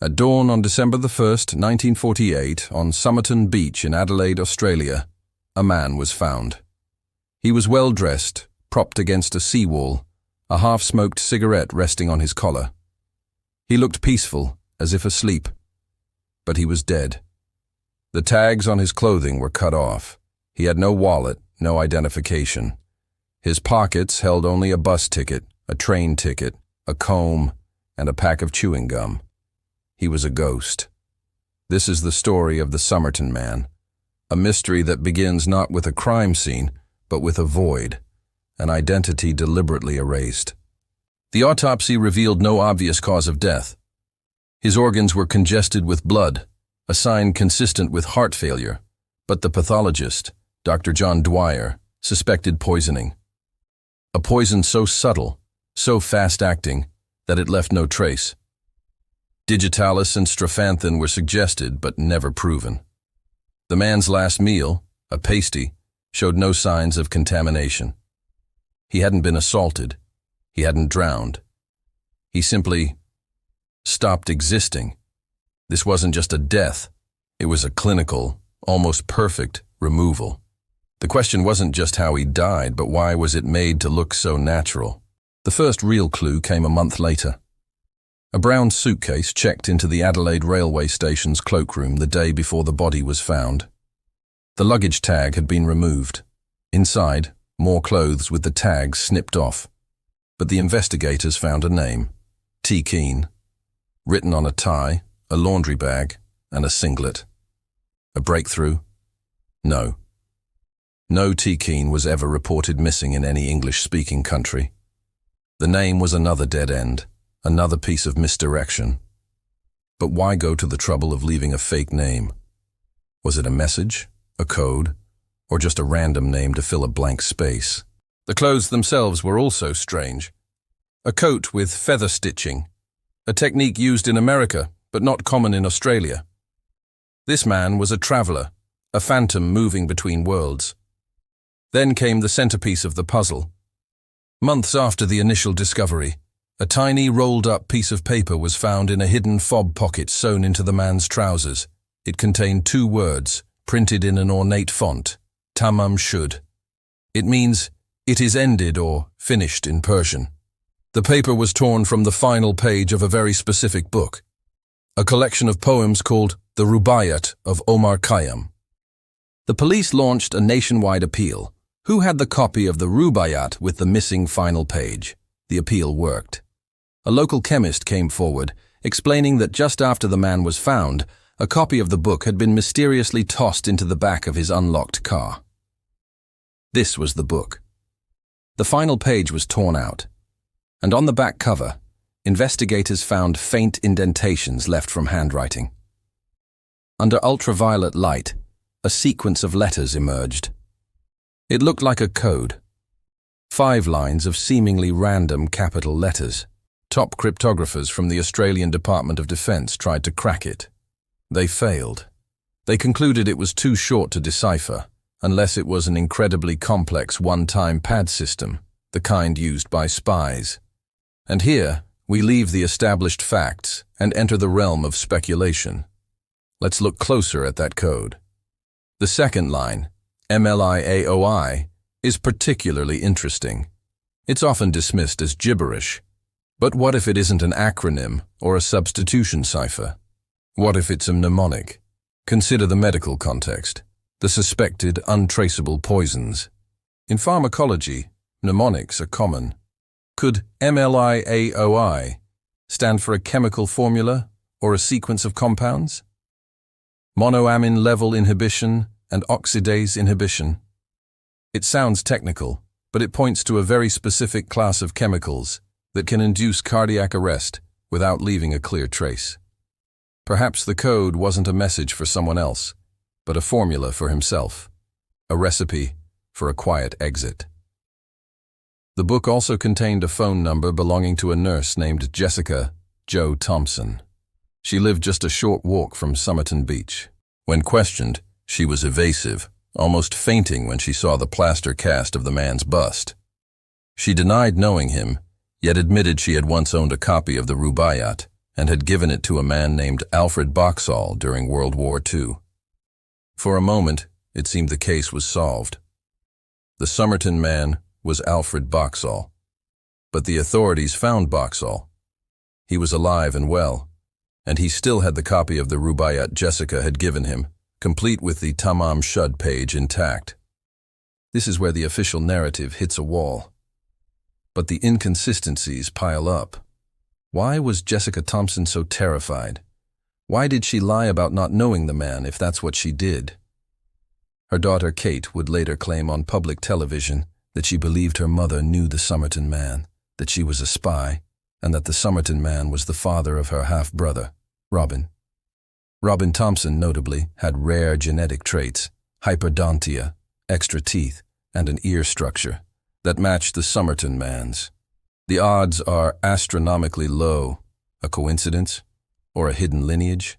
At dawn on December the 1st, 1948, on Somerton Beach in Adelaide, Australia, a man was found. He was well dressed, propped against a seawall, a half-smoked cigarette resting on his collar. He looked peaceful, as if asleep, but he was dead. The tags on his clothing were cut off. He had no wallet, no identification. His pockets held only a bus ticket, a train ticket, a comb, and a pack of chewing gum. He was a ghost. This is the story of the Somerton man, a mystery that begins not with a crime scene, but with a void, an identity deliberately erased. The autopsy revealed no obvious cause of death. His organs were congested with blood, a sign consistent with heart failure, but the pathologist, Dr. John Dwyer, suspected poisoning. A poison so subtle, so fast-acting, that it left no trace. Digitalis and strophanthine were suggested, but never proven. The man's last meal, a pasty, showed no signs of contamination. He hadn't been assaulted. He hadn't drowned. He simply stopped existing. This wasn't just a death. It was a clinical, almost perfect removal. The question wasn't just how he died, but why was it made to look so natural? The first real clue came a month later. A brown suitcase checked into the Adelaide railway station's cloakroom the day before the body was found. The luggage tag had been removed. Inside, more clothes with the tags snipped off. But the investigators found a name, T. Keane, written on a tie, a laundry bag, and a singlet. A breakthrough? No. No T. Keane was ever reported missing in any English-speaking country. The name was another dead end, another piece of misdirection. But why go to the trouble of leaving a fake name? Was it a message, a code, or just a random name to fill a blank space? The clothes themselves were also strange. A coat with feather stitching, a technique used in America, but not common in Australia. This man was a traveler, a phantom moving between worlds. Then came the centerpiece of the puzzle. Months after the initial discovery, a tiny rolled-up piece of paper was found in a hidden fob pocket sewn into the man's trousers. It contained 2 words, printed in an ornate font, Tamam Shud. It means, "It is ended" or "finished" in Persian. The paper was torn from the final page of a very specific book, a collection of poems called The Rubaiyat of Omar Khayyam. The police launched a nationwide appeal. Who had the copy of the Rubaiyat with the missing final page? The appeal worked. A local chemist came forward, explaining that just after the man was found, a copy of the book had been mysteriously tossed into the back of his unlocked car. This was the book. The final page was torn out, and on the back cover, investigators found faint indentations left from handwriting. Under ultraviolet light, a sequence of letters emerged. It looked like a code. 5 lines of seemingly random capital letters. Top cryptographers from the Australian Department of Defence tried to crack it. They failed. They concluded it was too short to decipher, unless it was an incredibly complex one-time pad system, the kind used by spies. And here, we leave the established facts and enter the realm of speculation. Let's look closer at that code. The second line, MLIAOI, is particularly interesting. It's often dismissed as gibberish. But what if it isn't an acronym or a substitution cipher? What if it's a mnemonic? Consider the medical context, the suspected untraceable poisons. In pharmacology, mnemonics are common. Could MLIAOI stand for a chemical formula or a sequence of compounds? Monoamine level inhibition and oxidase inhibition. It sounds technical, but it points to a very specific class of chemicals that can induce cardiac arrest without leaving a clear trace. Perhaps the code wasn't a message for someone else, but a formula for himself, a recipe for a quiet exit. The book also contained a phone number belonging to a nurse named Jessica Jo Thompson. She lived just a short walk from Somerton Beach. When questioned, she was evasive, almost fainting when she saw the plaster cast of the man's bust. She denied knowing him, yet admitted she had once owned a copy of the Rubaiyat and had given it to a man named Alfred Boxall during World War II. For a moment, it seemed the case was solved. The Somerton man was Alfred Boxall. But the authorities found Boxall. He was alive and well, and he still had the copy of the Rubaiyat Jessica had given him, complete with the Tamam Shud page intact. This is where the official narrative hits a wall. But the inconsistencies pile up. Why was Jessica Thompson so terrified? Why did she lie about not knowing the man if that's what she did? Her daughter Kate would later claim on public television that she believed her mother knew the Somerton man, that she was a spy, and that the Somerton man was the father of her half-brother, Robin. Robin Thompson, notably, had rare genetic traits, hyperdontia, extra teeth, and an ear structure that matched the Somerton man's. The odds are astronomically low. A coincidence? Or a hidden lineage?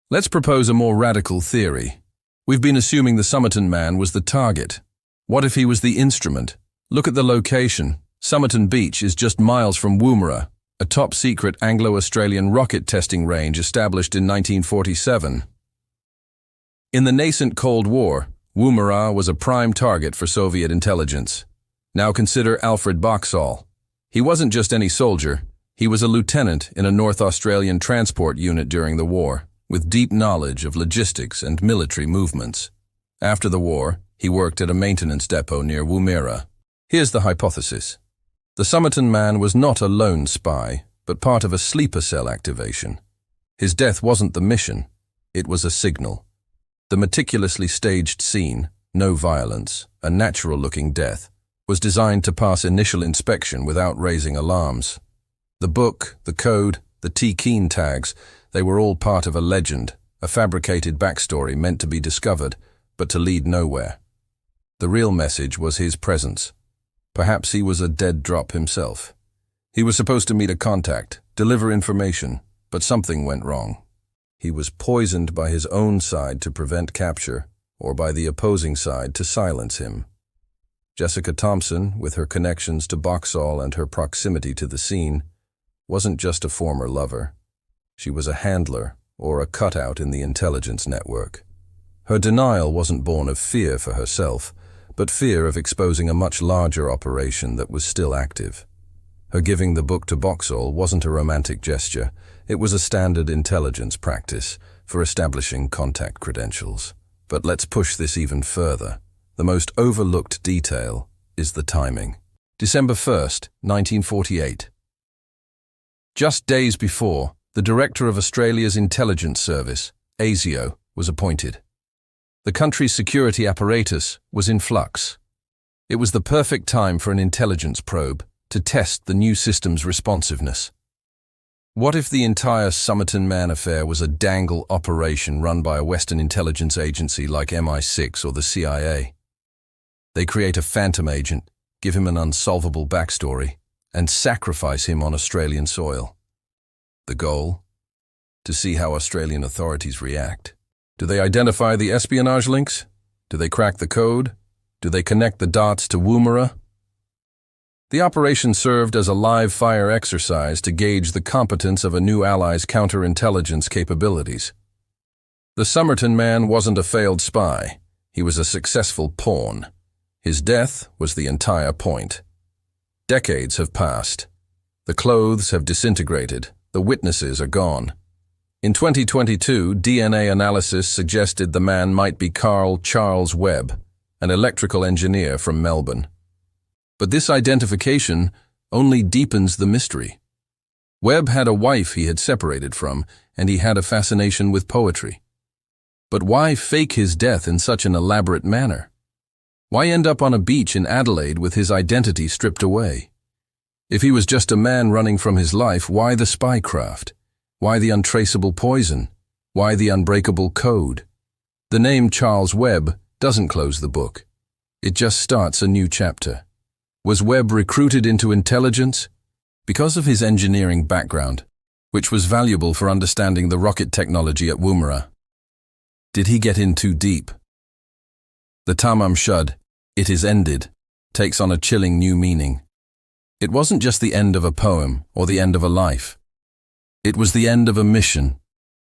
Let's propose a more radical theory. We've been assuming the Somerton man was the target. What if he was the instrument? Look at the location. Somerton Beach is just miles from Woomera, a top-secret Anglo-Australian rocket testing range established in 1947. In the nascent Cold War, Woomera was a prime target for Soviet intelligence. Now consider Alfred Boxall. He wasn't just any soldier. He was a lieutenant in a North Australian transport unit during the war, with deep knowledge of logistics and military movements. After the war, he worked at a maintenance depot near Woomera. Here's the hypothesis. The Somerton man was not a lone spy, but part of a sleeper cell activation. His death wasn't the mission, it was a signal. The meticulously staged scene, no violence, a natural-looking death, was designed to pass initial inspection without raising alarms. The book, the code, the T-Keen tags, they were all part of a legend, a fabricated backstory meant to be discovered, but to lead nowhere. The real message was his presence. Perhaps he was a dead drop himself. He was supposed to meet a contact, deliver information, but something went wrong. He was poisoned by his own side to prevent capture, or by the opposing side to silence him. Jessica Thompson, with her connections to Boxall and her proximity to the scene, wasn't just a former lover. She was a handler, or a cutout in the intelligence network. Her denial wasn't born of fear for herself, but fear of exposing a much larger operation that was still active. Her giving the book to Boxall wasn't a romantic gesture, it was a standard intelligence practice for establishing contact credentials. But let's push this even further. The most overlooked detail is the timing. December 1st, 1948. Just days before, the director of Australia's intelligence service, ASIO, was appointed. The country's security apparatus was in flux. It was the perfect time for an intelligence probe to test the new system's responsiveness. What if the entire Somerton man affair was a dangle operation run by a Western intelligence agency like MI6 or the CIA? They create a phantom agent, give him an unsolvable backstory, and sacrifice him on Australian soil. The goal? To see how Australian authorities react. Do they identify the espionage links? Do they crack the code? Do they connect the dots to Woomera? The operation served as a live-fire exercise to gauge the competence of a new ally's counterintelligence capabilities. The Somerton man wasn't a failed spy. He was a successful pawn. His death was the entire point. Decades have passed. The clothes have disintegrated. The witnesses are gone. In 2022, DNA analysis suggested the man might be Carl Charles Webb, an electrical engineer from Melbourne. But this identification only deepens the mystery. Webb had a wife he had separated from, and he had a fascination with poetry. But why fake his death in such an elaborate manner? Why end up on a beach in Adelaide with his identity stripped away? If he was just a man running from his life, why the spycraft? Why the untraceable poison? Why the unbreakable code? The name Charles Webb doesn't close the book. It just starts a new chapter. Was Webb recruited into intelligence? Because of his engineering background, which was valuable for understanding the rocket technology at Woomera. Did he get in too deep? The Tamam Shud, "It is ended," takes on a chilling new meaning. It wasn't just the end of a poem or the end of a life. It was the end of a mission,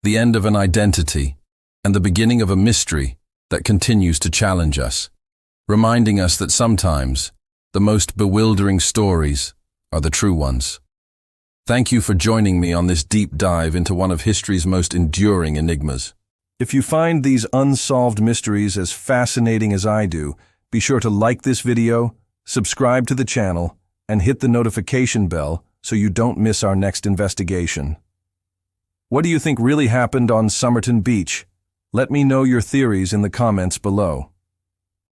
the end of an identity, and the beginning of a mystery that continues to challenge us, reminding us that sometimes the most bewildering stories are the true ones. Thank you for joining me on this deep dive into one of history's most enduring enigmas. If you find these unsolved mysteries as fascinating as I do, be sure to like this video, subscribe to the channel, and hit the notification bell so you don't miss our next investigation. What do you think really happened on Somerton Beach? Let me know your theories in the comments below.